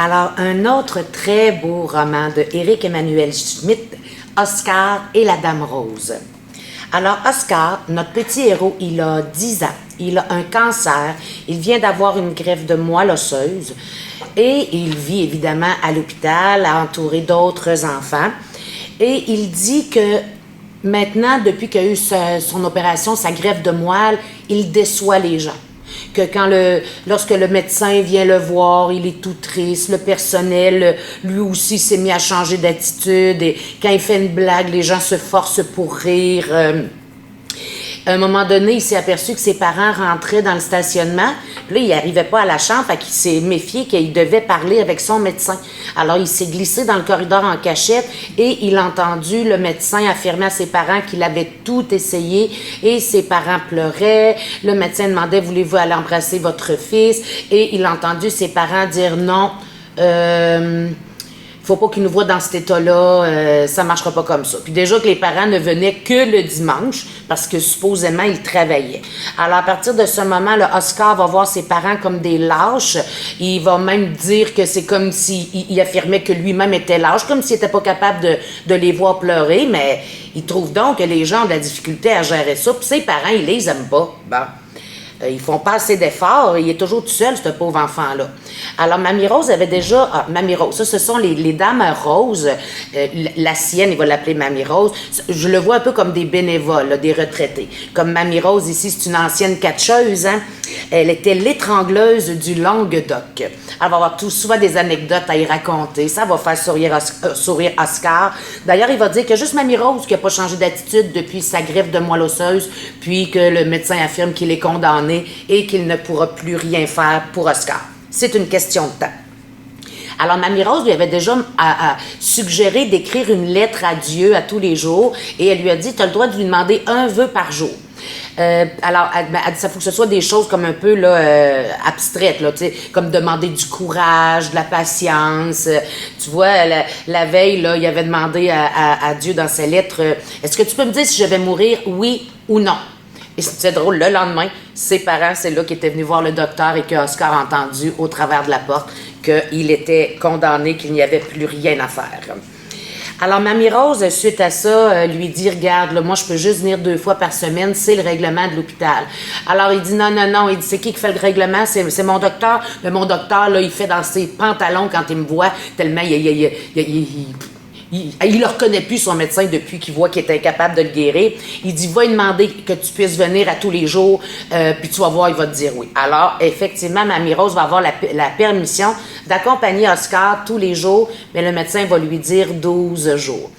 Alors, un autre très beau roman de Éric Emmanuel Schmitt, Oscar et la Dame Rose. Alors, Oscar, notre petit héros, il a 10 ans. Il a un cancer. Il vient d'avoir une greffe de moelle osseuse. Et il vit évidemment à l'hôpital, entouré d'autres enfants. Et il dit que maintenant, depuis qu'il a eu son opération, sa greffe de moelle, il déçoit les gens. Que lorsque le médecin vient le voir, il est tout triste. Le personnel, lui aussi, s'est mis à changer d'attitude. Et quand il fait une blague, les gens se forcent pour rire. À un moment donné, il s'est aperçu que ses parents rentraient dans le stationnement. Puis là, il n'arrivait pas à la chambre, fait qu'il s'est méfié qu'il devait parler avec son médecin. Alors, il s'est glissé dans le corridor en cachette et il a entendu le médecin affirmer à ses parents qu'il avait tout essayé et ses parents pleuraient. Le médecin demandait « Voulez-vous aller embrasser votre fils? » Et il a entendu ses parents dire « Non, faut pas qu'ils nous voient dans cet état-là, ça marchera pas comme ça. » Puis déjà que les parents ne venaient que le dimanche, parce que supposément, ils travaillaient. Alors, à partir de ce moment, le Oscar va voir ses parents comme des lâches. Il va même dire que c'est comme s'il affirmait que lui-même était lâche, comme s'il n'était pas capable de les voir pleurer, mais il trouve donc que les gens ont de la difficulté à gérer ça, puis ses parents, ils les aiment pas. Bon. Ils font pas assez d'efforts, il est toujours tout seul, ce pauvre enfant-là. Alors, Mamie Rose avait déjà... Ah, Mamie Rose, ça, ce sont les dames roses. La sienne, il va l'appeler Mamie Rose. Je le vois un peu comme des bénévoles, là, des retraités. Comme Mamie Rose, ici, c'est une ancienne catcheuse, hein? Elle était l'étrangleuse du Languedoc. Elle va avoir souvent des anecdotes à y raconter. Ça va faire sourire Oscar. D'ailleurs, il va dire qu'il y a juste Mamie Rose qui n'a pas changé d'attitude depuis sa greffe de moelle osseuse, puis que le médecin affirme qu'il est condamné et qu'il ne pourra plus rien faire pour Oscar. C'est une question de temps. Alors, Mamie Rose lui avait déjà suggéré d'écrire une lettre à Dieu à tous les jours et elle lui a dit « Tu as le droit de lui demander un vœu par jour. » Alors, elle dit, ça faut que ce soit des choses comme un peu là, abstraites, là, comme demander du courage, de la patience. Tu vois, la veille, là, il avait demandé à Dieu dans ses lettres, est-ce que tu peux me dire si je vais mourir, oui ou non? Et c'est drôle, le lendemain, ses parents, c'est là qu'ils étaient venus voir le docteur et que Oscar a entendu au travers de la porte qu'il était condamné, qu'il n'y avait plus rien à faire. Alors, Mamie Rose, suite à ça, lui dit, regarde, là, moi, je peux juste venir 2 fois par semaine, c'est le règlement de l'hôpital. Alors, il dit, non, il dit, c'est qui fait le règlement? C'est mon docteur. Mais mon docteur, là, il fait dans ses pantalons quand il me voit, tellement il ne reconnaît plus son médecin depuis qu'il voit qu'il est incapable de le guérir. Il dit, va lui demander que tu puisses venir à tous les jours, puis tu vas voir, il va te dire oui. Alors, effectivement, Mamie Rose va avoir la permission d'accompagner Oscar tous les jours, mais le médecin va lui dire 12 jours.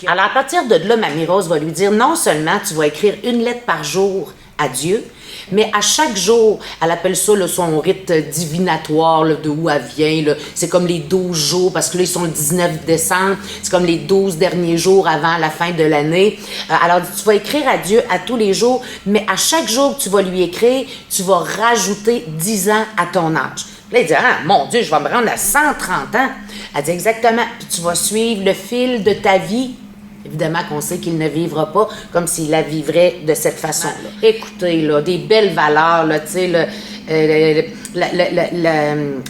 Alors, à partir de là, Mamie Rose va lui dire, non seulement tu vas écrire une lettre par jour à Dieu, mais à chaque jour, elle appelle ça là, son rite divinatoire, là, de où elle vient. Là. C'est comme les 12 jours, parce que là, ils sont le 19 décembre. C'est comme les 12 derniers jours avant la fin de l'année. Alors, tu vas écrire à Dieu à tous les jours, mais à chaque jour que tu vas lui écrire, tu vas rajouter 10 ans à ton âge. Là, il dit, ah, mon Dieu, je vais me rendre à 130 ans. Elle dit, exactement. Puis tu vas suivre le fil de ta vie. Évidemment qu'on sait qu'il ne vivra pas comme s'il la vivrait de cette façon-là. Écoutez, là, des belles valeurs, là, tu sais,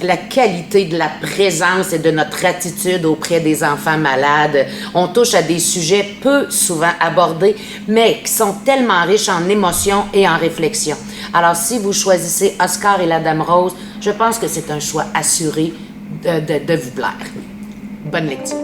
la qualité de la présence et de notre attitude auprès des enfants malades. On touche à des sujets peu souvent abordés, mais qui sont tellement riches en émotions et en réflexions. Alors, si vous choisissez Oscar et la Dame Rose, je pense que c'est un choix assuré de vous plaire. Bonne lecture.